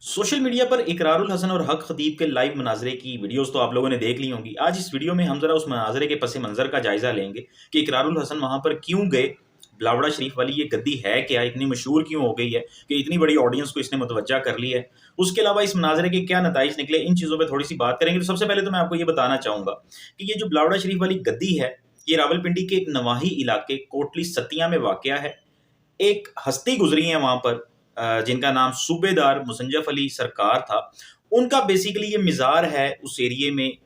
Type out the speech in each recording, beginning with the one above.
Social media पर इकरारुल हसन और हक खतीब के लाइव मनाजरे की वीडियोस तो आप लोगों ने देख ली होंगी। आज इस वीडियो में हम जरा उस मनाजरे के पस मंजर का जायजा लेंगे कि इकरारुल हसन वहां पर क्यों गए, बिलावड़ा शरीफ वाली ये गद्दी है क्या, इतनी मशहूर क्यों हो गई है कि इतनी बड़ी ऑडियंस को इसने मुतवज्जा कर लिया है। उसके अलावा इस मनाजरे के क्या नताइज निकले, इन चीज़ों पर थोड़ी सी बात करेंगे। तो सबसे पहले तो मैं आपको ये बताना चाहूँगा कि ये जो बिलावड़ा शरीफ वाली गद्दी है, ये रावलपिंडी के एक नवाही इलाके कोटली सतिया में वाक़या है। एक हस्ती गुजरी है वहां पर जिनका नाम सूबेदार मुसंजफ अली सरकार था। उनका बेसिकली ये मिज़ार है उस एरिए में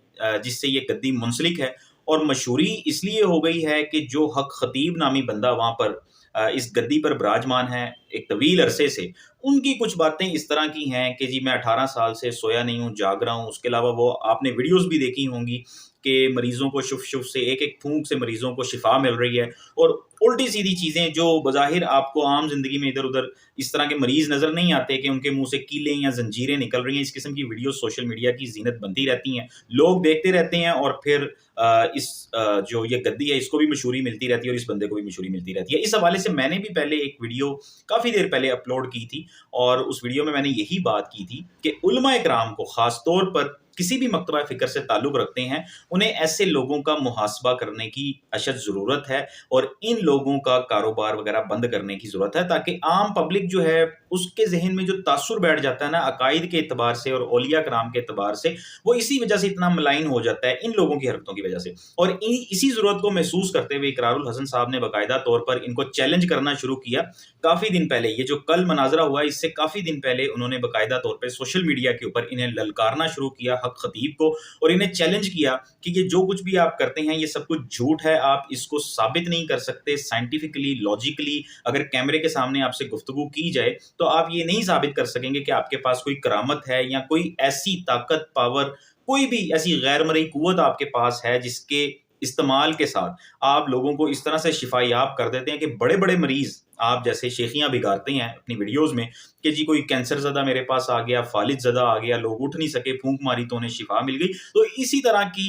जिससे ये गद्दी मुंसलिक है। और मशहूरी इसलिए हो गई है कि जो हक खतीब नामी बंदा वहाँ पर इस गद्दी पर विराजमान है एक तवील अरसे से, उनकी कुछ बातें इस तरह की हैं कि जी मैं 18 साल से सोया नहीं हूँ, जाग रहा हूँ। उसके अलावा वो आपने वीडियोस भी देखी होंगी कि मरीज़ों को शुफ शुफ से एक एक फूंक से मरीज़ों को शिफा मिल रही है। और उल्टी सीधी चीज़ें जो बज़ाहिर आपको आम ज़िंदगी में इधर उधर इस तरह के मरीज़ नज़र नहीं आते कि उनके मुंह से कीलें या जंजीरें निकल रही हैं, इस किस्म की वीडियो सोशल मीडिया की जीनत बनती रहती हैं, लोग देखते रहते हैं और फिर जो ये गद्दी है इसको भी मशहूरी मिलती रहती है और इस बंदे को भी मशहूरी मिलती रहती है। इस हवाले से मैंने भी पहले एक वीडियो काफ़ी देर पहले अपलोड की थी और उस वीडियो में मैंने यही बात की थी कि उलमा इकराम को ख़ास तौर पर किसी भी मकतबा फ़िक्र से ताल्लुक़ रखते हैं, उन्हें ऐसे लोगों का मुहासबा करने की अशद ज़रूरत है और इन लोगों का कारोबार वगैरह बंद करने की ज़रूरत है, ताकि आम पब्लिक जो है उसके ज़हन में जो तासुर बैठ जाता है ना अकायद के एतबार से और औलिया कराम के एतबार से, वो इसी वजह से इतना मलाइन हो जाता है इन लोगों की हरकतों की वजह से। और इसी ज़रूरत को महसूस करते हुए इकरारुल हसन साहब ने बाकायदा तौर पर इनको चैलेंज करना शुरू किया। काफ़ी दिन पहले ये जो कल मनाजरा हुआ, इससे काफ़ी दिन पहले उन्होंने बाकायदा तौर पर सोशल मीडिया के ऊपर इन्हें ललकारना शुरू किया हक खतीब को, और इन्हें चैलेंज किया कि ये जो कुछ भी आप करते हैं ये सब कुछ झूठ है, आप इसको साबित नहीं कर सकते साइंटिफिकली, लॉजिकली। अगर कैमरे के सामने आपसे गुफ्तगू की जाए तो आप ये नहीं साबित कर सकेंगे कि आपके पास कोई करामत है या कोई ऐसी ताकत, पावर, कोई भी ऐसी गैर मरई कुव्वत आपके पास है जिसके इस्तेमाल के साथ आप लोगों को इस तरह से शिफायाब कर देते हैं कि बड़े बड़े मरीज आप जैसे शेखियां बिगाड़ते हैं अपनी वीडियोस में कि जी कोई कैंसर ज़दा मेरे पास आ गया, फालिज ज़दा आ गया, लोग उठ नहीं सके, फूंक मारी तो उन्हें शिफा मिल गई। तो इसी तरह की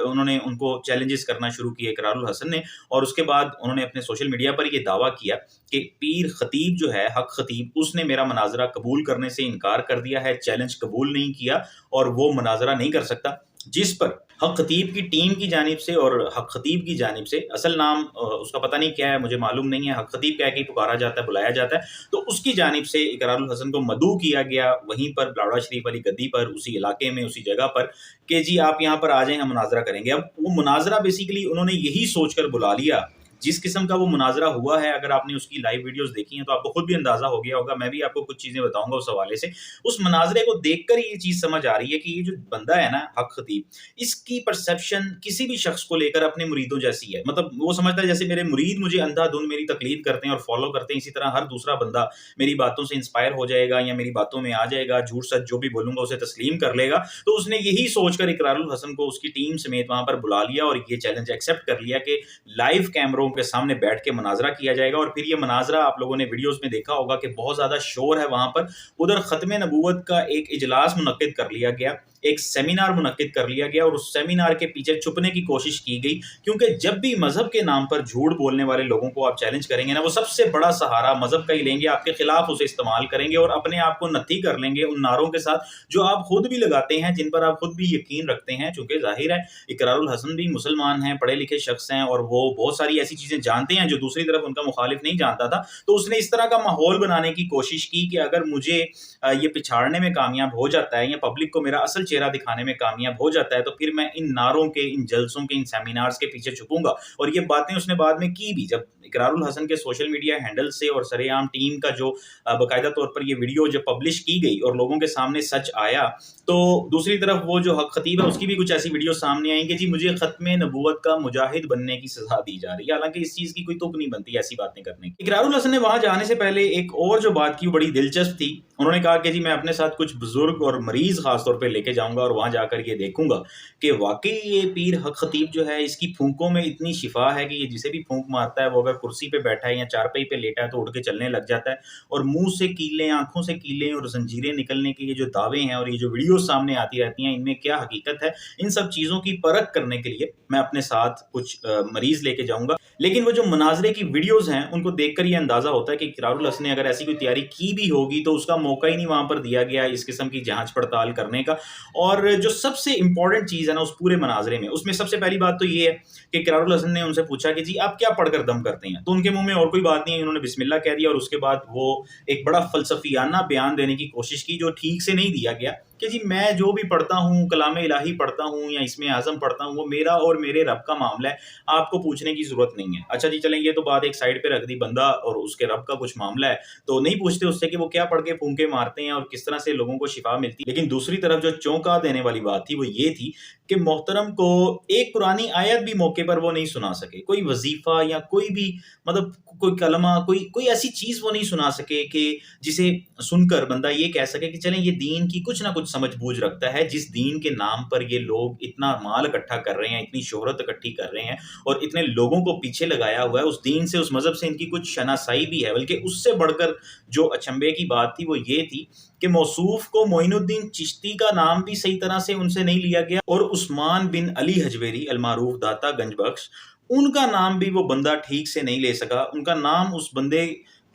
उन्होंने उनको चैलेंजेस करना शुरू किए इकरारुल हसन ने, और उसके बाद उन्होंने अपने सोशल मीडिया पर ये दावा किया कि पीर खतीब जो है हक खतीब, उसने मेरा मनाजरा कबूल करने से इनकार कर दिया है, चैलेंज कबूल नहीं किया और वो मनाजरा नहीं कर सकता। जिस पर हक खतीब की टीम की जानिब से और हक खतीब की जानिब से, असल नाम उसका पता नहीं क्या है, मुझे मालूम नहीं है, हक खतीब कह के पुकारा जाता है, बुलाया जाता है, तो उसकी जानिब से इकरारुल हसन को मदऊ किया गया वहीं पर बिलावड़ा शरीफ वाली गद्दी पर, उसी इलाके में, उसी जगह पर कि जी आप यहाँ पर आ जाएं, हम मुनाजरा करेंगे। अब वो मुनाजरा बेसिकली उन्होंने यही सोच कर बुला लिया, जिस किस्म का वो मुनाजरा हुआ है, अगर आपने उसकी लाइव वीडियोस देखी हैं तो आपको खुद भी अंदाजा हो गया होगा। मैं भी आपको कुछ चीज़ें बताऊंगा उस हवाले से। उस मुनाजरे को देखकर ही ये चीज़ समझ आ रही है कि ये जो बंदा है ना हक खतीब, इसकी परसेप्शन किसी भी शख्स को लेकर अपने मुरीदों जैसी है। मतलब वो समझता है जैसे मेरे मुरीद मुझे अंधाधुंध मेरी तकलीद करते हैं और फॉलो करते हैं, इसी तरह हर दूसरा बंदा मेरी बातों से इंस्पायर हो जाएगा या मेरी बातों में आ जाएगा, झूठ सच जो भी बोलूंगा उसे तस्लीम कर लेगा। तो उसने यही सोचकर इकरारुल हसन को उसकी टीम समेत वहां पर बुला लिया और ये चैलेंज एक्सेप्ट कर लिया कि लाइव कैमरों के सामने बैठ के मनाजरा किया जाएगा। और फिर ये मनाजरा आप लोगों ने वीडियोस में देखा होगा कि बहुत ज्यादा शोर है वहां पर। उधर खत्मे नबूवत का एक इजलास मुनक्किद कर लिया गया, एक सेमिनार मुनक्किद कर लिया गया और उस सेमिनार के पीछे छुपने की कोशिश की गई, क्योंकि जब भी मजहब के नाम पर झूठ बोलने वाले लोगों को आप चैलेंज करेंगे ना, वो सबसे बड़ा सहारा मजहब का ही लेंगे, आपके खिलाफ उसे इस्तेमाल करेंगे और अपने आप को नत्थी कर लेंगे उन नारों के साथ जो आप खुद भी लगाते हैं, जिन पर आप खुद भी यकीन रखते हैं। चूंकि जाहिर है इकरारुल हसन भी मुसलमान हैं, पढ़े लिखे शख्स हैं और वो बहुत सारी ऐसी चीजें जानते हैं जो दूसरी तरफ उनका मुखालिफ नहीं जानता था। तो उसने इस तरह का माहौल बनाने की कोशिश की कि अगर मुझे ये पिछाड़ने में कामयाब हो जाता है या पब्लिक को मेरा असल चेहरा दिखाने में कामयाब हो जाता है तो फिर मैं इन नारों के, इन जलसों के, इन सेमिनार्स के पीछे छुपूंगा। और ये बातें उसने बाद में की भी। जब इकरारुल हसन के सोशल मीडिया हैंडल से और सरेआम टीम का जो बाकायदा तौर पर ये वीडियो जब पब्लिश की गई और लोगों के सामने सच आया, तो दूसरी तरफ वो जो हक खतीब है उसकी भी कुछ ऐसी वीडियो सामने आई कि जी मुझे खत्मे नबूवत का मुजाहिद बनने की सजा दी जा रही है। हालांकि इस चीज की कोई तुक नहीं बनती ऐसी बातें करने की। इकरारुल हसन ने वहां जाने से पहले एक और जो बात की वो बड़ी दिलचस्प थी। उन्होंने कहा कि जी मैं अपने साथ कुछ बुजुर्ग और मरीज खास तौर पर लेके जाऊंगा और वहां जाकर ये देखूंगा कि वाकई ये पीर हक खतीब जो है इसकी फूंकों में इतनी शिफा है कि ये जिसे भी फूंक मारता है वो अगर कुर्सी पे बैठा है या चारपाई पे लेटा है तो उठ के चलने लग जाता है। और मुंह से कीलें, आंखों से कीलें और जंजीरें निकलने के ये जो दावे हैं और ये जो वीडियो सामने आती रहती हैं, इनमें क्या हकीकत है, इन सब चीज़ों की परख करने के लिए मैं अपने साथ कुछ मरीज लेके जाऊंगा। लेकिन वो जो मनाजरे की वीडियोस हैं उनको देखकर ये अंदाज़ा होता है कि इकरारुल हसन ने अगर ऐसी कोई तैयारी की भी होगी तो उसका मौका ही नहीं वहाँ पर दिया गया इस किस्म की जांच पड़ताल करने का। और जो सबसे इंपॉर्टेंट चीज़ है ना उस पूरे मनाजरे में, उसमें सबसे पहली बात तो ये है कि इकरारुल हसन ने उनसे पूछा कि जी आप क्या पढ़कर दम करते हैं, तो उनके मुंह में और कोई बात नहीं है, उन्होंने बिस्मिल्लाह कह दिया और उसके बाद वो एक बड़ा फलसफियाना बयान देने की कोशिश की जो ठीक से नहीं दिया गया कि जी मैं जो भी पढ़ता हूँ, कलाम इलाही पढ़ता हूँ या इसमें आज़म पढ़ता हूँ, वो मेरा और मेरे रब का मामला है, आपको पूछने की ज़रूरत नहीं है। अच्छा जी चलें, ये तो बात एक साइड पे रख दी, बंदा और उसके रब का कुछ मामला है, तो नहीं पूछते उससे कि वो क्या पढ़ के फूंके मारते हैं और किस तरह से लोगों को शिफा मिलती है। लेकिन दूसरी तरफ जो चौंका देने वाली बात थी वो ये थी कि मोहतरम को एक पुरानी आयत भी मौके पर वो नहीं सुना सके, कोई वजीफ़ा या कोई भी मतलब कोई कलमा, कोई कोई ऐसी चीज़ वो नहीं सुना सके कि जिसे सुनकर बंदा ये कह सके कि चलें ये दीन की कुछ ना कुछ समझ बूझ रखता है, जिस दीन के नाम पर ये लोग इतना माल इकट्ठा कर रहे हैं, इतनी शोहरत इकट्ठी कर रहे हैं और इतने लोगों को पीछे लगाया हुआ है, उस दीन से, उस मज़हब से इनकी कुछ शनासाई भी है। बल्कि उससे बढ़कर जो अचंभे की बात थी वो ये थी कि मौसूफ को मोइनुद्दीन चिश्ती का नाम भी सही तरह से उनसे नहीं लिया गया और उस्मान बिन अली हजवेरी अलमारूफ दाता गंजबख्श, उनका नाम भी वो बंदा ठीक से नहीं ले सका, उनका नाम उस बंदे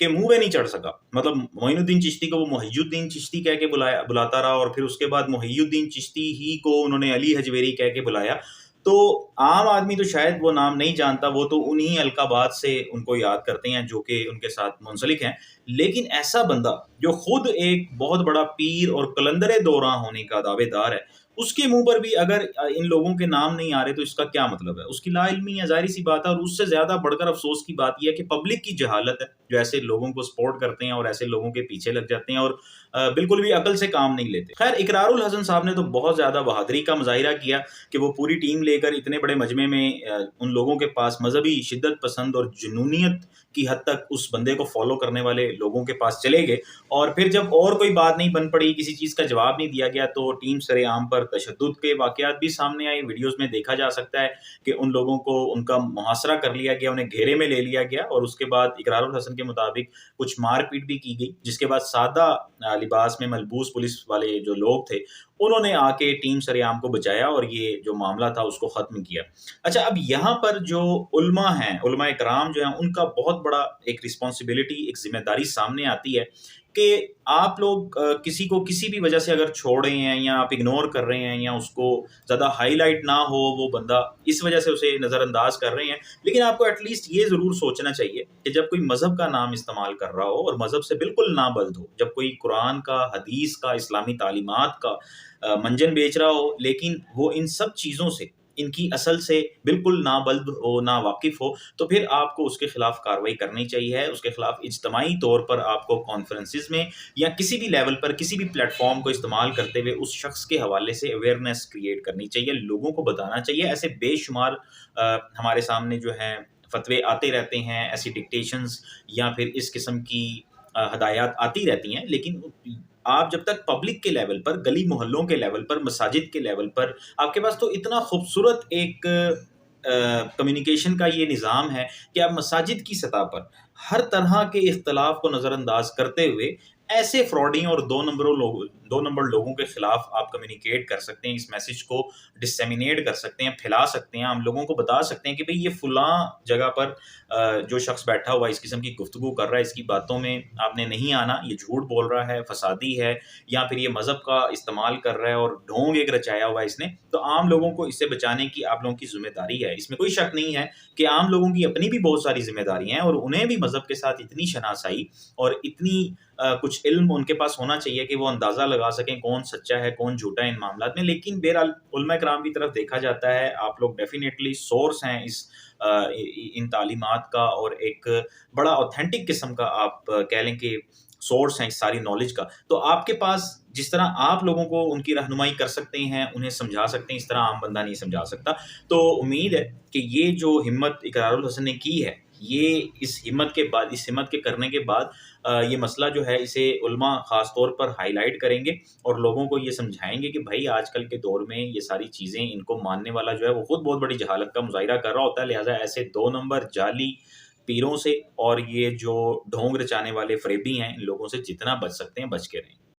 के मुंह में नहीं चढ़ सका। मतलब मोइनुद्दीन चिश्ती को वो मोहियुद्दीन चिश्ती कह के बुलाता रहा और फिर उसके बाद मोहियुद्दीन चिश्ती ही को उन्होंने अली हजवेरी कह के बुलाया। तो आम आदमी तो शायद वो नाम नहीं जानता, वो तो उन्हीं अलकाबात से उनको याद करते हैं जो कि उनके साथ मुंसलिक हैं। लेकिन ऐसा बंदा जो खुद एक बहुत बड़ा पीर और कलंदर दौरां होने का दावेदार है, उसके मुंह पर भी अगर इन लोगों के नाम नहीं आ रहे तो इसका क्या मतलब है? उसकी लाइल्मी है, ज़ाहिर सी बात है। और उससे ज़्यादा बढ़कर अफसोस की बात यह है कि पब्लिक की जहालत है जो ऐसे लोगों को सपोर्ट करते हैं और ऐसे लोगों के पीछे लग जाते हैं और बिल्कुल भी अकल से काम नहीं लेते। खैर, इकरारुल हसन साहब ने तो बहुत ज़्यादा बहादुरी का मुजाहिरा किया कि वो पूरी टीम लेकर इतने बड़े मजमे में उन लोगों के पास, मजहबी शिद्दत पसंद और जुनूनियत की हद तक उस बंदे को फॉलो करने वाले लोगों के पास चले गए। और फिर जब और कोई बात नहीं बन पड़ी, किसी चीज़ का जवाब नहीं दिया गया, तो टीम सरेआम पर तशद्दुद के वाक़यात भी सामने आए। वीडियोज़ में देखा जा सकता है कि उन लोगों को उनका मुहासरा कर लिया गया, उन्हें घेरे में ले लिया गया और उसके बाद इकरारुल हसन के मुताबिक कुछ मारपीट भी की गई, जिसके बाद सादा लिबास में मलबूस पुलिस वाले जो लोग थे, उन्होंने आके टीम सरेआम को बचाया और ये जो मामला था उसको ख़त्म किया। अच्छा, अब यहाँ पर जो उलमा हैं, उलमाए कराम जो हैं, उनका बहुत बड़ा एक रिस्पॉन्सिबिलिटी, एक ज़िम्मेदारी सामने आती है कि आप लोग किसी को किसी भी वजह से अगर छोड़ रहे हैं या आप इग्नोर कर रहे हैं या उसको ज़्यादा हाईलाइट ना हो वो बंदा, इस वजह से उसे नज़रअंदाज कर रहे हैं। लेकिन आपको एटलीस्ट ये ज़रूर सोचना चाहिए कि जब कोई मज़हब का नाम इस्तेमाल कर रहा हो और मज़हब से बिल्कुल नाबल्द हो, जब कोई कुरान का, हदीस का, इस्लामी तालीमात का मंजन बेच रहा हो, लेकिन वो इन सब चीज़ों से, इनकी असल से बिल्कुल नाबल्द हो, ना वाकिफ़ हो, तो फिर आपको उसके खिलाफ कार्रवाई करनी चाहिए। उसके खिलाफ इज्तमाई तौर पर आपको कॉन्फ्रेंसेस में या किसी भी लेवल पर, किसी भी प्लेटफॉर्म को इस्तेमाल करते हुए उस शख्स के हवाले से अवेयरनेस क्रिएट करनी चाहिए, लोगों को बताना चाहिए। ऐसे बेशुमार हमारे सामने जो हैं फतवे आते रहते हैं, ऐसी डिक्टेशंस या फिर इस किस्म की हदायत आती रहती हैं। लेकिन आप जब तक पब्लिक के लेवल पर, गली मोहल्लों के लेवल पर, मसाजिद के लेवल पर, आपके पास तो इतना खूबसूरत एक कम्युनिकेशन का ये निज़ाम है कि आप मसाजिद की सतह पर हर तरह के इख्तलाफ को नज़रअंदाज करते हुए ऐसे फ्रॉडी और दो नंबर लोगों के खिलाफ आप कम्युनिकेट कर सकते हैं, इस मैसेज को डिसेमिनेट कर सकते हैं, फैला सकते हैं, हम लोगों को बता सकते हैं कि भाई ये फलां जगह पर जो शख्स बैठा हुआ इस किस्म की गुफ्तगू कर रहा है, इसकी बातों में आपने नहीं आना, ये झूठ बोल रहा है, फसादी है, या फिर ये मज़हब का इस्तेमाल कर रहा है और ढोंग एक रचाया हुआ है इसने। तो आम लोगों को इससे बचाने की आप लोगों की ज़िम्मेदारी है। इसमें कोई शक नहीं है कि आम लोगों की अपनी भी बहुत सारी ज़िम्मेदारियाँ हैं और उन्हें भी मज़हब के साथ इतनी शनासाई और इतनी कुछ इल्म उनके पास होना चाहिए कि वो अंदाज़ा लगा सकें कौन सच्चा है, कौन झूठा है इन मामलात में। लेकिन बहरहाल उलमा कराम की तरफ देखा जाता है, आप लोग डेफ़िनेटली सोर्स हैं इस इन तालीमात का और एक बड़ा ऑथेंटिक किस्म का आप कह लें कि सोर्स हैं इस सारी नॉलेज का। तो आपके पास जिस तरह आप लोगों को उनकी रहनुमाई कर सकते हैं, उन्हें समझा सकते हैं, इस तरह आम बंदा नहीं समझा सकता। तो उम्मीद है कि ये जो हिम्मत इकरारुल हसन ने की है, ये इस हिम्मत के करने के बाद ये मसला जो है इसे उलमा ख़ास तौर पर हाईलाइट करेंगे और लोगों को ये समझाएँगे कि भाई आजकल के दौर में ये सारी चीज़ें, इनको मानने वाला जो है वो खुद बहुत बड़ी जहालत का मुज़ाहिरा कर रहा होता है। लिहाज़ा ऐसे 2 नंबर जाली पीरों से और ये जो ढोंग रचाने वाले फ़रेबी हैं, इन लोगों से जितना बच सकते हैं बच के रहें।